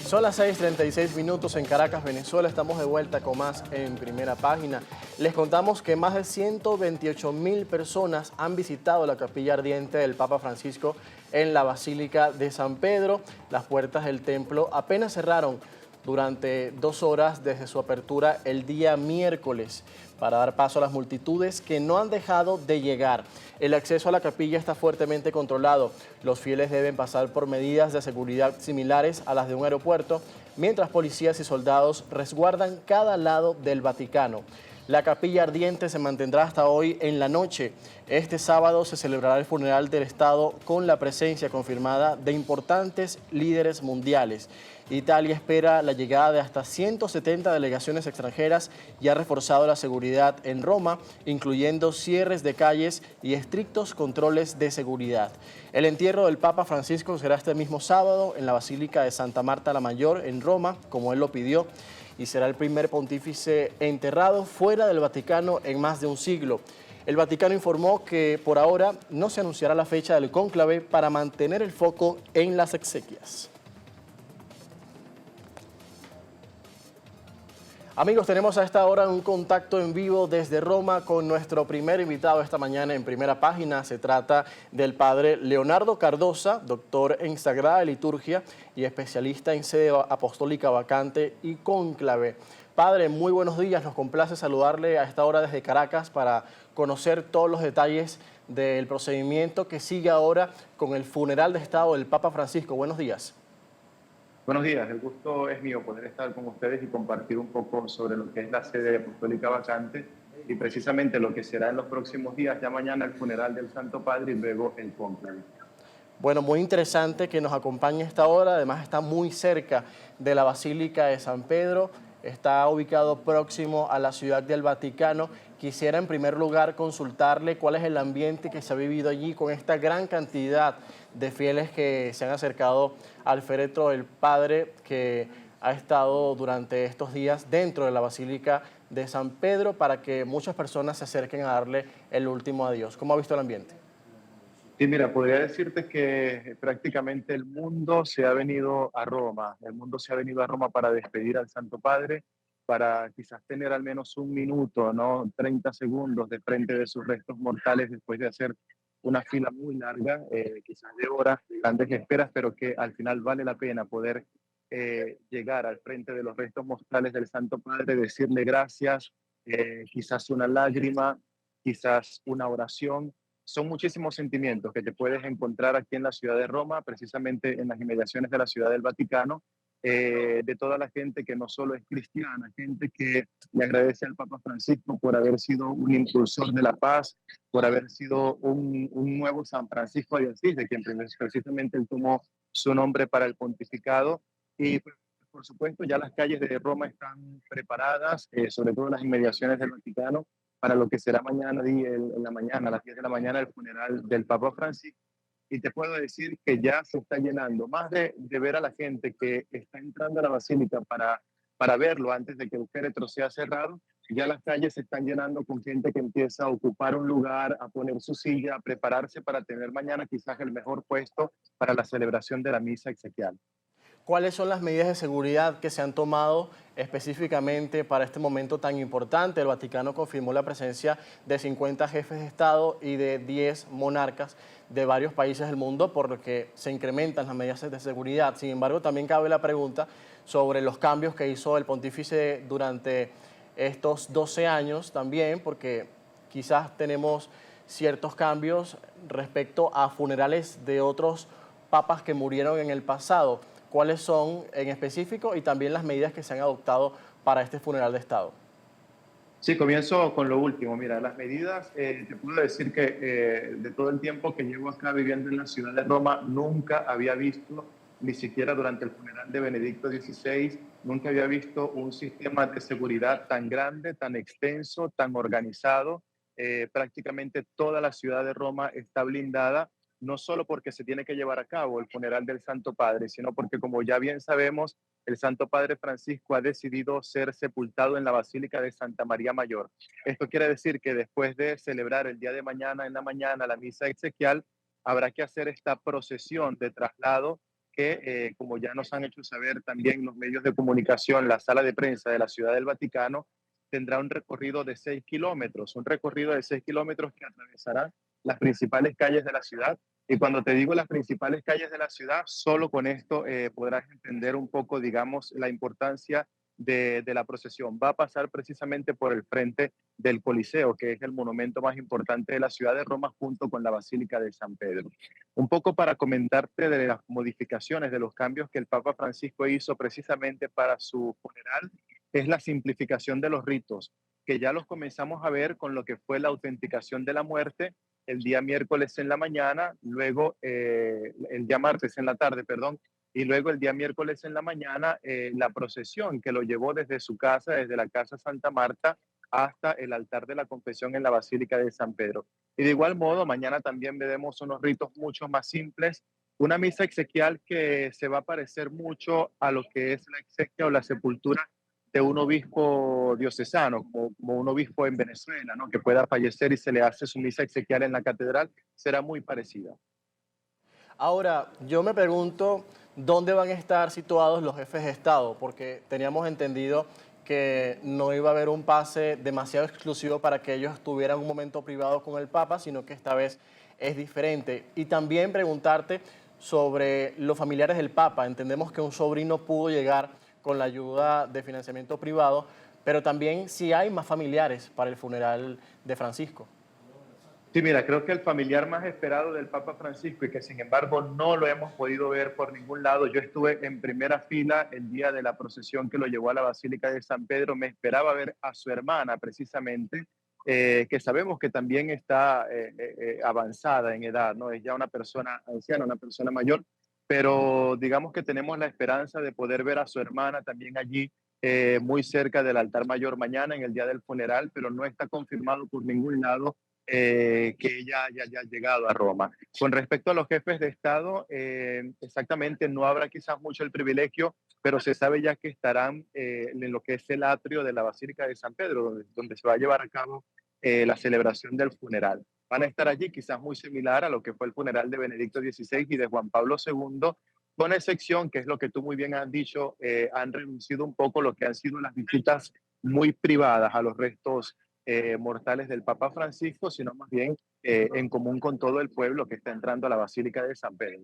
Son las 6:36 en Caracas, Venezuela. Estamos de vuelta con más en Primera Página. Les contamos que más de 128.000 personas han visitado la capilla ardiente del Papa Francisco en la Basílica de San Pedro. Las puertas del templo apenas cerraron durante 2 horas desde su apertura el día miércoles para dar paso a las multitudes que no han dejado de llegar. El acceso a la capilla está fuertemente controlado. Los fieles deben pasar por medidas de seguridad similares a las de un aeropuerto, mientras policías y soldados resguardan cada lado del Vaticano. La capilla ardiente se mantendrá hasta hoy en la noche. Este sábado se celebrará el funeral del Estado con la presencia confirmada de importantes líderes mundiales. Italia espera la llegada de hasta 170 delegaciones extranjeras y ha reforzado la seguridad en Roma, incluyendo cierres de calles y estrictos controles de seguridad. El entierro del Papa Francisco será este mismo sábado en la Basílica de Santa Marta la Mayor en Roma, como él lo pidió, y será el primer pontífice enterrado fuera del Vaticano en más de un siglo. El Vaticano informó que por ahora no se anunciará la fecha del cónclave para mantener el foco en las exequias. Amigos, tenemos a esta hora un contacto en vivo desde Roma con nuestro primer invitado esta mañana en Primera Página. Se trata del padre Leonardo Cardosa, doctor en Sagrada Liturgia y especialista en sede apostólica vacante y cónclave. Padre, muy buenos días. Nos complace saludarle a esta hora desde Caracas para conocer todos los detalles del procedimiento que sigue ahora con el funeral de Estado del Papa Francisco. Buenos días. Buenos días, el gusto es mío poder estar con ustedes y compartir un poco sobre lo que es la sede apostólica vacante y precisamente lo que será en los próximos días, ya mañana el funeral del Santo Padre y luego el cónclave. Bueno, muy interesante que nos acompañe a esta hora, además está muy cerca de la Basílica de San Pedro, está ubicado próximo a la Ciudad del Vaticano. Quisiera en primer lugar consultarle cuál es el ambiente que se ha vivido allí con esta gran cantidad de fieles que se han acercado al féretro del Padre que ha estado durante estos días dentro de la Basílica de San Pedro para que muchas personas se acerquen a darle el último adiós. ¿Cómo ha visto el ambiente? Sí, mira, podría decirte que prácticamente el mundo se ha venido a Roma, el mundo se ha venido a Roma para despedir al Santo Padre, para quizás tener al menos un minuto, ¿no? 30 segundos de frente de sus restos mortales después de hacer una fila muy larga, quizás de horas, de grandes esperas, pero que al final vale la pena poder llegar al frente de los restos mortales del Santo Padre, decirle gracias, quizás una lágrima, quizás una oración. Son muchísimos sentimientos que te puedes encontrar aquí en la ciudad de Roma, precisamente en las inmediaciones de la ciudad del Vaticano, de toda la gente que no solo es cristiana, gente que le agradece al Papa Francisco por haber sido un impulsor de la paz, por haber sido un nuevo San Francisco de Asís, de quien precisamente él tomó su nombre para el pontificado. Y pues, por supuesto, ya las calles de Roma están preparadas, sobre todo en las inmediaciones del Vaticano, para lo que será mañana, en la mañana, a las 10 de la mañana, el funeral del Papa Francisco. Y te puedo decir que ya se está llenando, más de ver a la gente que está entrando a la basílica para verlo antes de que el féretro sea cerrado, ya las calles se están llenando con gente que empieza a ocupar un lugar, a poner su silla, a prepararse para tener mañana quizás el mejor puesto para la celebración de la misa exequial. ¿Cuáles son las medidas de seguridad que se han tomado específicamente para este momento tan importante? El Vaticano confirmó la presencia de 50 jefes de Estado y de 10 monarcas de varios países del mundo, por lo que se incrementan las medidas de seguridad. Sin embargo, también cabe la pregunta sobre los cambios que hizo el pontífice durante estos 12 años también, porque quizás tenemos ciertos cambios respecto a funerales de otros papas que murieron en el pasado. ¿Cuáles son en específico y también las medidas que se han adoptado para este funeral de Estado? Sí, comienzo con lo último. Mira, las medidas, te puedo decir que de todo el tiempo que llevo acá viviendo en la ciudad de Roma, nunca había visto, ni siquiera durante el funeral de Benedicto XVI, nunca había visto un sistema de seguridad tan grande, tan extenso, tan organizado. Prácticamente toda la ciudad de Roma está blindada, no solo porque se tiene que llevar a cabo el funeral del Santo Padre, sino porque, como ya bien sabemos, el Santo Padre Francisco ha decidido ser sepultado en la Basílica de Santa María Mayor. Esto quiere decir que después de celebrar el día de mañana, en la mañana, la misa exequial, habrá que hacer esta procesión de traslado que, como ya nos han hecho saber también los medios de comunicación, la sala de prensa de la Ciudad del Vaticano tendrá un recorrido de 6 kilómetros, un recorrido de 6 kilómetros que atravesará las principales calles de la ciudad. Y cuando te digo las principales calles de la ciudad, solo con esto podrás entender un poco, digamos, la importancia de la procesión. Va a pasar precisamente por el frente del Coliseo, que es el monumento más importante de la ciudad de Roma, junto con la Basílica de San Pedro. Un poco para comentarte de las modificaciones, de los cambios que el Papa Francisco hizo precisamente para su funeral, es la simplificación de los ritos, que ya los comenzamos a ver con lo que fue la autenticación de la muerte el día miércoles en la mañana, luego el día martes en la tarde, perdón, y luego el día miércoles en la mañana la procesión que lo llevó desde su casa, desde la Casa Santa Marta, hasta el altar de la confesión en la Basílica de San Pedro. Y de igual modo, mañana también veremos unos ritos mucho más simples, una misa exequial que se va a parecer mucho a lo que es la exequia o la sepultura de un obispo diocesano, como un obispo en Venezuela, ¿no? Que pueda fallecer y se le hace su misa exequial en la catedral, será muy parecida. Ahora, yo me pregunto dónde van a estar situados los jefes de Estado, porque teníamos entendido que no iba a haber un pase demasiado exclusivo para que ellos tuvieran un momento privado con el Papa, sino que esta vez es diferente. Y también preguntarte sobre los familiares del Papa. Entendemos que un sobrino pudo llegar con la ayuda de financiamiento privado, pero también si hay más familiares para el funeral de Francisco. Sí, mira, creo que el familiar más esperado del Papa Francisco y que sin embargo no lo hemos podido ver por ningún lado. Yo estuve en primera fila el día de la procesión que lo llevó a la Basílica de San Pedro. Me esperaba ver a su hermana precisamente, que sabemos que también está avanzada en edad, ¿no? Es ya una persona anciana, una persona mayor, pero digamos que tenemos la esperanza de poder ver a su hermana también allí, muy cerca del altar mayor mañana en el día del funeral, pero no está confirmado por ningún lado que ella haya llegado a Roma. Con respecto a los jefes de Estado, exactamente no habrá quizás mucho el privilegio, pero se sabe ya que estarán en lo que es el atrio de la Basílica de San Pedro, donde se va a llevar a cabo la celebración del funeral. Van a estar allí quizás muy similar a lo que fue el funeral de Benedicto XVI y de Juan Pablo II, con excepción, que es lo que tú muy bien has dicho, han reducido un poco lo que han sido las visitas muy privadas a los restos mortales del Papa Francisco, sino más bien en común con todo el pueblo que está entrando a la Basílica de San Pedro.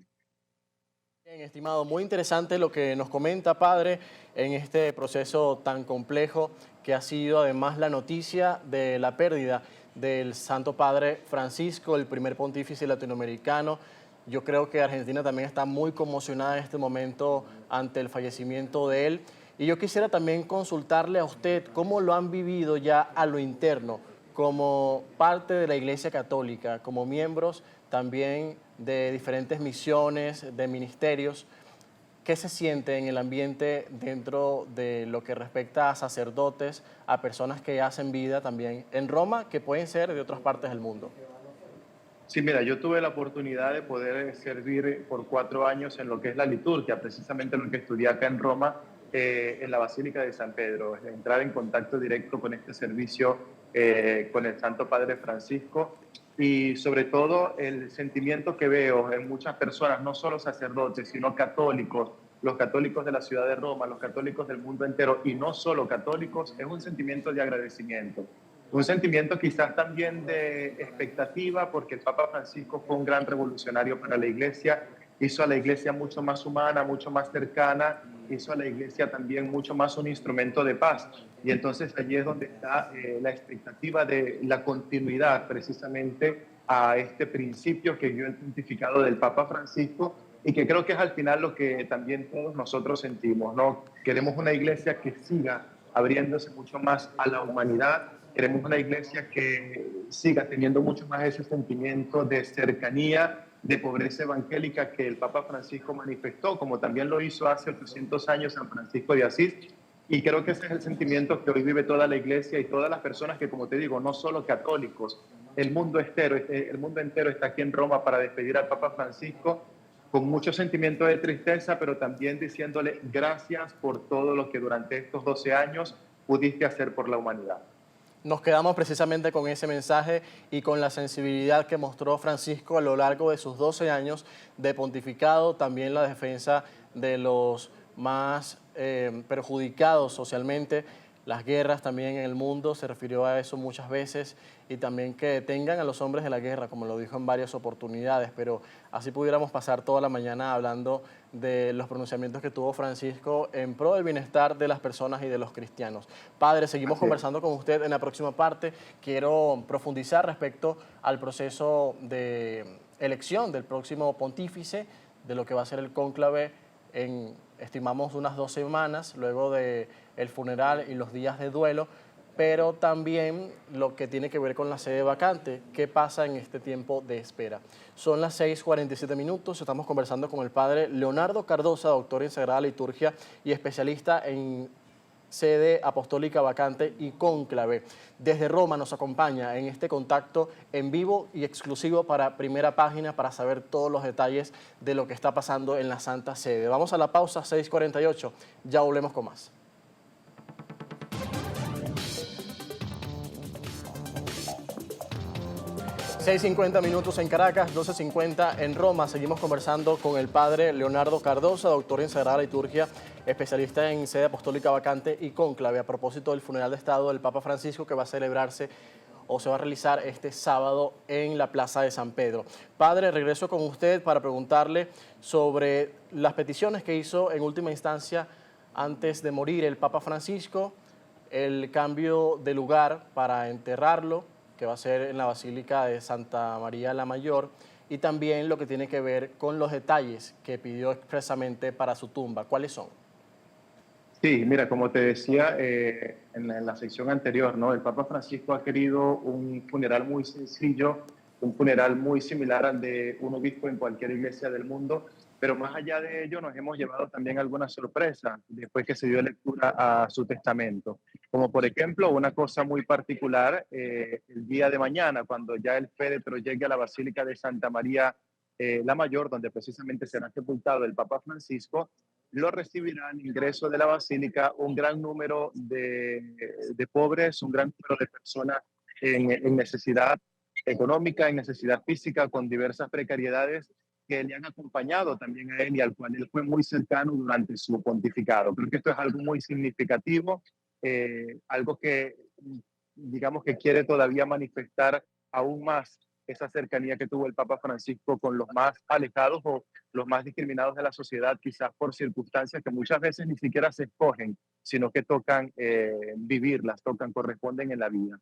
Bien, estimado, muy interesante lo que nos comenta, padre, en este proceso tan complejo que ha sido además la noticia de la pérdida del Santo Padre Francisco, el primer pontífice latinoamericano. Yo creo que Argentina también está muy conmocionada en este momento ante el fallecimiento de él. Y yo quisiera también consultarle a usted cómo lo han vivido ya a lo interno, como parte de la Iglesia Católica, como miembros también de diferentes misiones, de ministerios. ¿Qué se siente en el ambiente dentro de lo que respecta a sacerdotes, a personas que hacen vida también en Roma, que pueden ser de otras partes del mundo? Sí, mira, yo tuve la oportunidad de poder servir por 4 años en lo que es la liturgia, precisamente lo que estudié acá en Roma, en la Basílica de San Pedro, entrar en contacto directo con este servicio, con el Santo Padre Francisco y sobre todo el sentimiento que veo en muchas personas, no solo sacerdotes, sino católicos, los católicos de la ciudad de Roma, los católicos del mundo entero y no solo católicos, es un sentimiento de agradecimiento. Un sentimiento quizás también de expectativa, porque el Papa Francisco fue un gran revolucionario para la Iglesia, hizo a la Iglesia mucho más humana, mucho más cercana, hizo a la Iglesia también mucho más un instrumento de paz. Y entonces allí es donde está la expectativa de la continuidad precisamente a este principio que yo he identificado del Papa Francisco y que creo que es al final lo que también todos nosotros sentimos, ¿no? Queremos una Iglesia que siga abriéndose mucho más a la humanidad. Queremos una iglesia que siga teniendo mucho más ese sentimiento de cercanía, de pobreza evangélica que el Papa Francisco manifestó, como también lo hizo hace 800 años San Francisco de Asís. Y creo que ese es el sentimiento que hoy vive toda la iglesia y todas las personas que, como te digo, no solo católicos, el mundo entero está aquí en Roma para despedir al Papa Francisco con mucho sentimiento de tristeza, pero también diciéndole gracias por todo lo que durante estos 12 años pudiste hacer por la humanidad. Nos quedamos precisamente con ese mensaje y con la sensibilidad que mostró Francisco a lo largo de sus 12 años de pontificado, también la defensa de los más perjudicados socialmente, las guerras también en el mundo, se refirió a eso muchas veces, y también que detengan a los hombres de la guerra, como lo dijo en varias oportunidades, pero así pudiéramos pasar toda la mañana hablando de los pronunciamientos que tuvo Francisco en pro del bienestar de las personas y de los cristianos. Padre, seguimos Así es. conversando con usted en la próxima parte. Quiero profundizar respecto al proceso de elección del próximo pontífice, de lo que va a ser el cónclave en, estimamos, unas 2 semanas, luego de el funeral y los días de duelo, pero también lo que tiene que ver con la sede vacante, qué pasa en este tiempo de espera. Son las 6:47 minutos, estamos conversando con el padre Leonardo Cardosa, doctor en Sagrada Liturgia y especialista en sede apostólica vacante y cónclave. Desde Roma nos acompaña en este contacto en vivo y exclusivo para Primera Página para saber todos los detalles de lo que está pasando en la Santa Sede. Vamos a la pausa, 6:48, ya volvemos con más. 6:50 minutos en Caracas, 12:50 en Roma. Seguimos conversando con el padre Leonardo Cardosa, doctor en Sagrada Liturgia, especialista en sede apostólica vacante y cónclave, a propósito del funeral de Estado del Papa Francisco que va a celebrarse o se va a realizar este sábado en la Plaza de San Pedro. Padre, regreso con usted para preguntarle sobre las peticiones que hizo en última instancia antes de morir el Papa Francisco, el cambio de lugar para enterrarlo, que va a ser en la Basílica de Santa María la Mayor, y también lo que tiene que ver con los detalles que pidió expresamente para su tumba. ¿Cuáles son? Sí, mira, como te decía en la sección anterior, ¿no? El Papa Francisco ha querido un funeral muy sencillo, un funeral muy similar al de un obispo en cualquier iglesia del mundo, pero más allá de ello nos hemos llevado también algunas sorpresas después que se dio lectura a su testamento. Como por ejemplo, una cosa muy particular, el día de mañana, cuando ya el féretro llegue a la Basílica de Santa María la Mayor, donde precisamente será sepultado el Papa Francisco, lo recibirán ingreso de la basílica un gran número de pobres, un gran número de personas en necesidad económica, en necesidad física, con diversas precariedades que le han acompañado también a él y al cual él fue muy cercano durante su pontificado. Creo que esto es algo muy significativo, algo que digamos que quiere todavía manifestar aún más esa cercanía que tuvo el Papa Francisco con los más alejados o los más discriminados de la sociedad, quizás por circunstancias que muchas veces ni siquiera se escogen, sino que tocan vivirlas, tocan, corresponden en la vida.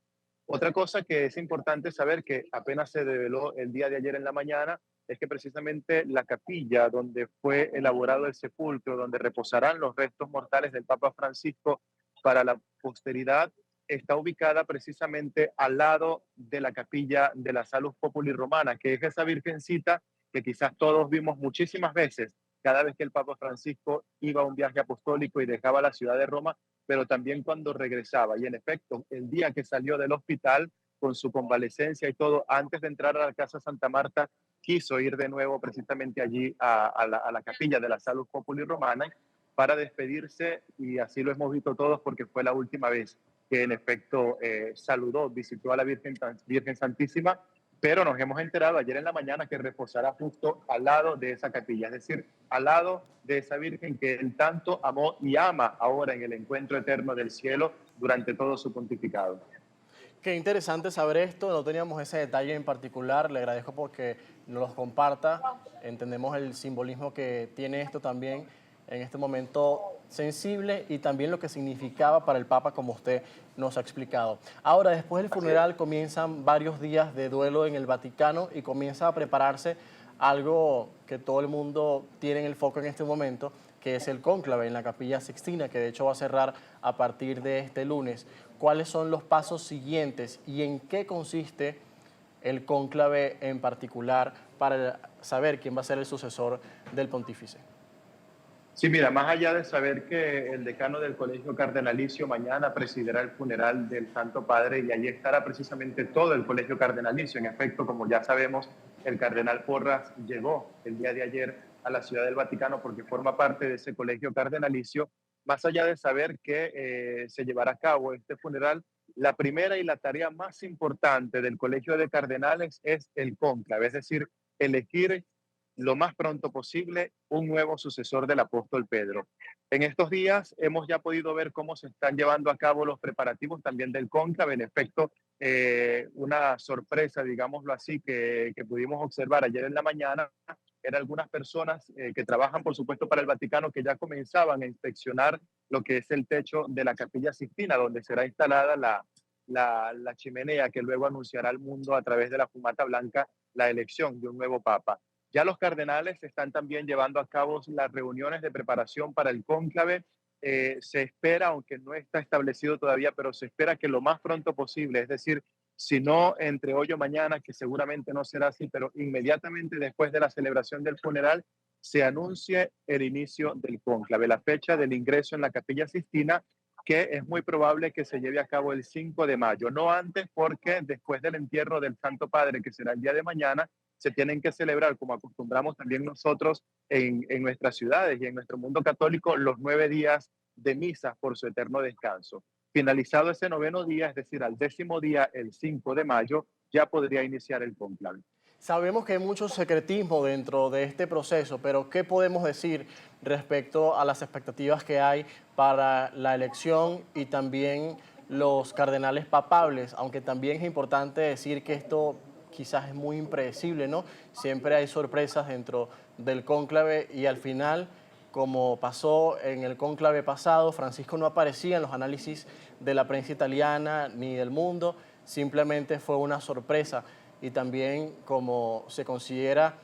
Otra cosa que es importante saber, que apenas se develó el día de ayer en la mañana, es que precisamente la capilla donde fue elaborado el sepulcro, donde reposarán los restos mortales del Papa Francisco para la posteridad, está ubicada precisamente al lado de la capilla de la Salus Populi Romana, que es esa virgencita que quizás todos vimos muchísimas veces cada vez que el Papa Francisco iba a un viaje apostólico y dejaba la ciudad de Roma, pero también cuando regresaba. Y en efecto, el día que salió del hospital con su convalecencia y todo, antes de entrar a la Casa Santa Marta, quiso ir de nuevo precisamente allí a la capilla de la Salus Populi Romana para despedirse, y así lo hemos visto todos porque fue la última vez que en efecto saludó, visitó a la Virgen Santísima, pero nos hemos enterado ayer en la mañana que reposará justo al lado de esa capilla, es decir, al lado de esa Virgen que él tanto amó y ama ahora en el encuentro eterno del cielo durante todo su pontificado. Qué interesante saber esto, no teníamos ese detalle en particular, le agradezco porque nos los comparta, entendemos el simbolismo que tiene esto también en este momento sensible y también lo que significaba para el Papa, como usted nos ha explicado. Ahora, después del Así es. funeral comienzan varios días de duelo en el Vaticano y comienza a prepararse algo que todo el mundo tiene en el foco en este momento, que es el cónclave en la Capilla Sixtina, que de hecho va a cerrar a partir de este lunes. ¿Cuáles son los pasos siguientes y en qué consiste el cónclave en particular para saber quién va a ser el sucesor del pontífice? Sí, mira, más allá de saber que el decano del Colegio Cardenalicio mañana presidirá el funeral del Santo Padre y allí estará precisamente todo el Colegio Cardenalicio. En efecto, como ya sabemos, el cardenal Porras llegó el día de ayer a la Ciudad del Vaticano porque forma parte de ese Colegio Cardenalicio. Más allá de saber que se llevará a cabo este funeral, La primera y la tarea más importante del Colegio de Cardenales es el cónclave, es decir, elegir lo más pronto posible un nuevo sucesor del apóstol Pedro. En estos días hemos ya podido ver cómo se están llevando a cabo los preparativos también del cónclave. En efecto, una sorpresa, digámoslo así, que pudimos observar ayer en la mañana, eran algunas personas que trabajan, por supuesto, para el Vaticano, que ya comenzaban a inspeccionar lo que es el techo de la Capilla Sixtina, donde será instalada la chimenea que luego anunciará al mundo a través de la fumata blanca la elección de un nuevo papa. Ya los cardenales están también llevando a cabo las reuniones de preparación para el cónclave. Se espera, aunque no está establecido todavía, pero se espera que lo más pronto posible, es decir, si no entre hoy o mañana, que seguramente no será así, pero inmediatamente después de la celebración del funeral, se anuncie el inicio del cónclave, la fecha del ingreso en la Capilla Sixtina, que es muy probable que se lleve a cabo el 5 de mayo, no antes, porque después del entierro del Santo Padre, que será el día de mañana, se tienen que celebrar, como acostumbramos también nosotros en nuestras ciudades y en nuestro mundo católico, los 9 días de misa por su eterno descanso. Finalizado ese noveno día, es decir, al 10.º día, el 5 de mayo, ya podría iniciar el cónclave. Sabemos que hay mucho secretismo dentro de este proceso, pero ¿qué podemos decir respecto a las expectativas que hay para la elección y también los cardenales papables? Aunque también es importante decir que esto quizás es muy impredecible, ¿no? Siempre hay sorpresas dentro del cónclave y al final, como pasó en el cónclave pasado, Francisco no aparecía en los análisis de la prensa italiana ni del mundo, simplemente fue una sorpresa y también como se considera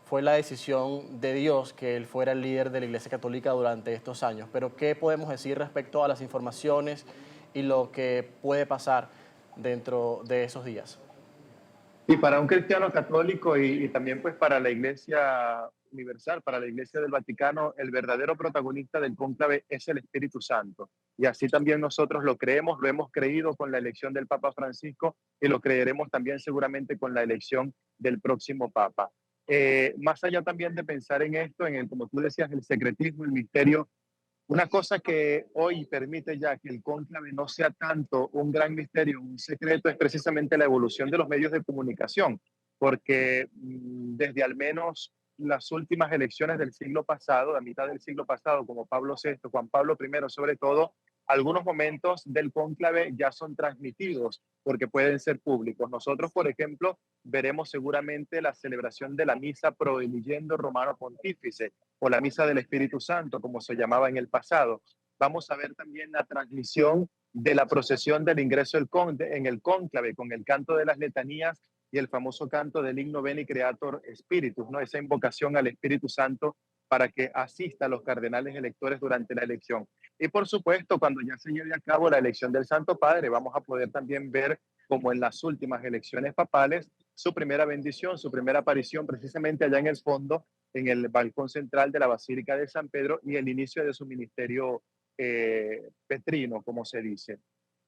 fue la decisión de Dios que él fuera el líder de la Iglesia Católica durante estos años. Pero ¿qué podemos decir respecto a las informaciones y lo que puede pasar dentro de esos días? Y para un cristiano católico y también pues para la Iglesia Universal, para la Iglesia del Vaticano, el verdadero protagonista del cónclave es el Espíritu Santo. Y así también nosotros lo creemos, lo hemos creído con la elección del Papa Francisco y lo creeremos también seguramente con la elección del próximo Papa. Más allá también de pensar en esto, en el, como tú decías, el secretismo, el misterio, una cosa que hoy permite ya que el cónclave no sea tanto un gran misterio, un secreto, es precisamente la evolución de los medios de comunicación, porque desde al menos las últimas elecciones del siglo pasado, a mitad del siglo pasado, como Pablo VI, Juan Pablo I sobre todo, algunos momentos del cónclave ya son transmitidos porque pueden ser públicos. Nosotros, por ejemplo, veremos seguramente la celebración de la misa pro eligendo Romano Pontífice, o la misa del Espíritu Santo, como se llamaba en el pasado. Vamos a ver también la transmisión de la procesión del ingreso en el cónclave, con el canto de las letanías y el famoso canto del himno Veni Creator Spiritus, ¿no? Esa invocación al Espíritu Santo para que asista a los cardenales electores durante la elección. Y por supuesto, cuando ya se lleve a cabo la elección del Santo Padre, vamos a poder también ver, como en las últimas elecciones papales, su primera bendición, su primera aparición precisamente allá en el fondo, en el balcón central de la Basílica de San Pedro y el inicio de su ministerio petrino, como se dice.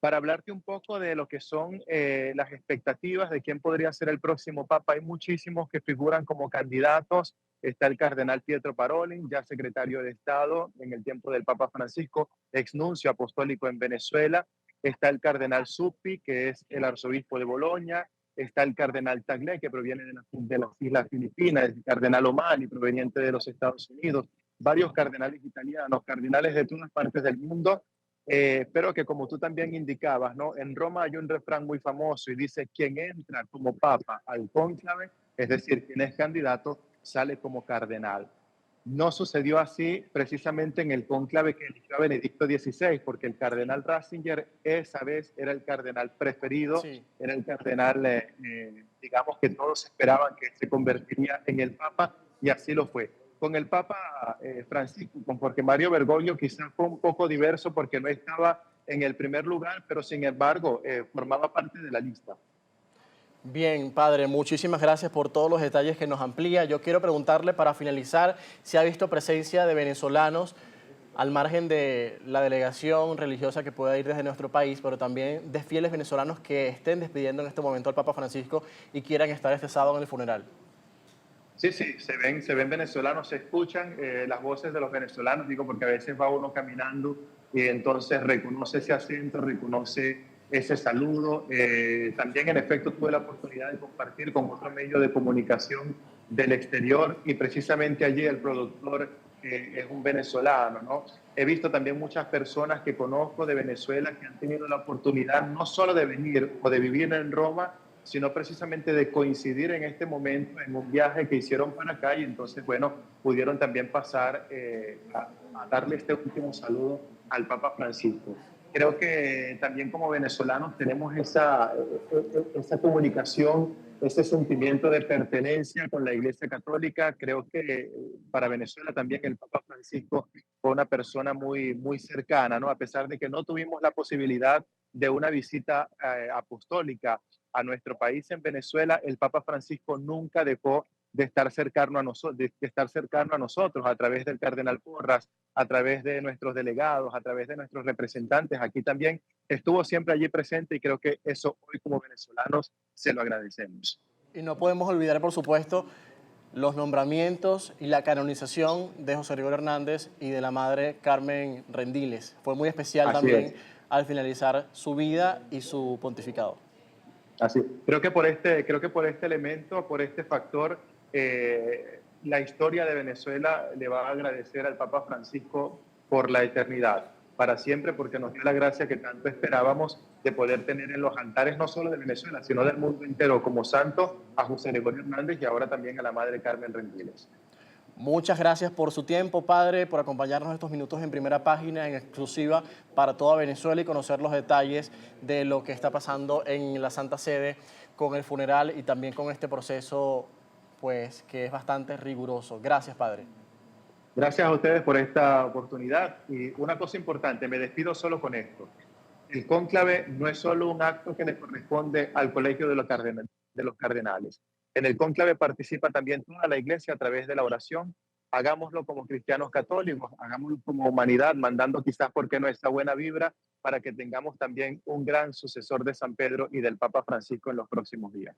Para hablarte un poco de lo que son las expectativas de quién podría ser el próximo Papa, hay muchísimos que figuran como candidatos. Está el cardenal Pietro Parolin, ya secretario de Estado en el tiempo del Papa Francisco, ex nuncio apostólico en Venezuela. Está el cardenal Zuppi, que es el arzobispo de Bolonia. Está el cardenal Tagle, que proviene de las Islas Filipinas, el cardenal O'Malley, proveniente de los Estados Unidos, varios cardenales italianos, cardenales de todas partes del mundo, pero que como tú también indicabas, ¿no? En Roma hay un refrán muy famoso y dice, quien entra como papa al cónclave, es decir, quien es candidato, sale como cardenal. No sucedió así precisamente en el cónclave que eligió a Benedicto XVI, porque el cardenal Ratzinger esa vez era el cardenal preferido, Sí. era el cardenal, digamos, que todos esperaban que se convertiría en el Papa, y así lo fue. Con el Papa Francisco, con Jorge Mario Bergoglio, quizás fue un poco diverso porque no estaba en el primer lugar, pero sin embargo formaba parte de la lista. Bien, padre, muchísimas gracias por todos los detalles que nos amplía. Yo quiero preguntarle para finalizar si ha visto presencia de venezolanos al margen de la delegación religiosa que pueda ir desde nuestro país, pero también de fieles venezolanos que estén despidiendo en este momento al Papa Francisco y quieran estar este sábado en el funeral. Sí, sí, se ven venezolanos, se escuchan las voces de los venezolanos, digo, porque a veces va uno caminando y entonces reconoce ese acento, reconoce ese saludo. También, en efecto, tuve la oportunidad de compartir con otro medio de comunicación del exterior y precisamente allí el productor es un venezolano, ¿no? He visto también muchas personas que conozco de Venezuela que han tenido la oportunidad no solo de venir o de vivir en Roma, sino precisamente de coincidir en este momento en un viaje que hicieron para acá y entonces, bueno, pudieron también pasar a darle este último saludo al Papa Francisco. Creo que también como venezolanos tenemos esa comunicación, ese sentimiento de pertenencia con la Iglesia Católica. Creo que para Venezuela también el Papa Francisco fue una persona muy, muy cercana, ¿no? A pesar de que no tuvimos la posibilidad de una visita apostólica a nuestro país en Venezuela, el Papa Francisco nunca dejó de estar cercano a nosotros, de estar cercano a nosotros a través del cardenal Porras, a través de nuestros delegados, a través de nuestros representantes. Aquí también estuvo siempre allí presente y creo que eso hoy como venezolanos se lo agradecemos. Y no podemos olvidar, por supuesto, los nombramientos y la canonización de José Gregorio Hernández y de la madre Carmen Rendiles. Fue muy especial Así también es. al finalizar su vida y su pontificado. Así, creo que por este elemento, por este factor, la historia de Venezuela le va a agradecer al Papa Francisco por la eternidad, para siempre, porque nos dio la gracia que tanto esperábamos de poder tener en los altares no solo de Venezuela, sino del mundo entero como santo a José Gregorio Hernández y ahora también a la Madre Carmen Rendiles. Muchas gracias por su tiempo, padre, por acompañarnos estos minutos en primera página, en exclusiva para toda Venezuela y conocer los detalles de lo que está pasando en la Santa Sede con el funeral y también con este proceso, pues, que es bastante riguroso. Gracias, padre. Gracias a ustedes por esta oportunidad y una cosa importante, me despido solo con esto. El cónclave no es solo un acto que le corresponde al Colegio de los Cardenales. En el cónclave participa también toda la Iglesia a través de la oración. Hagámoslo como cristianos católicos, hagámoslo como humanidad, mandando quizás, ¿por qué no?, esta buena vibra para que tengamos también un gran sucesor de San Pedro y del Papa Francisco en los próximos días.